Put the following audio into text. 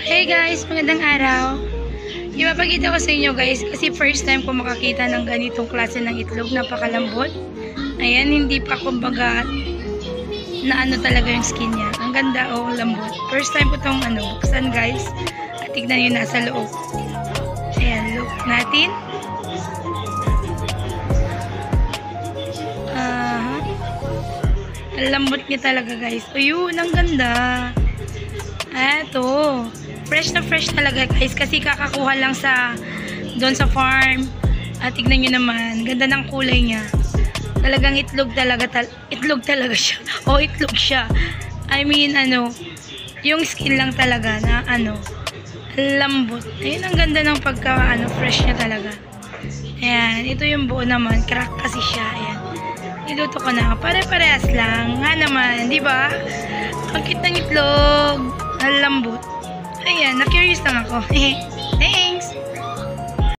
Hey guys, magandang araw. Ipapakita ko sa inyo guys kasi first time ko makakita ng ganitong klase ng itlog, napakalambot. Ayan, hindi pa kumbaga na ano talaga yung skin niya. Ang ganda oh, lambot. First time ko itong buksan guys. At tignan nyo nasa loob. Ayan, look natin. Ang lambot niya talaga guys. O yun, ang ganda. Eto. Fresh na fresh talaga guys kasi kakakuha lang doon sa farm. At tignan nyo naman, ganda ng kulay niya. Talagang itlog talaga siya. O itlog siya. I mean yung skin lang talaga na lambot. Ayun, ang ganda ng pagka fresh niya talaga. Ayan, ito yung buo naman, crack kasi siya. Ayan. Niluto ko na. Pare-parehas lang. Nga naman, di ba? Ang cute ng itlog. Ang lambot. Ayan, na-curious lang ako.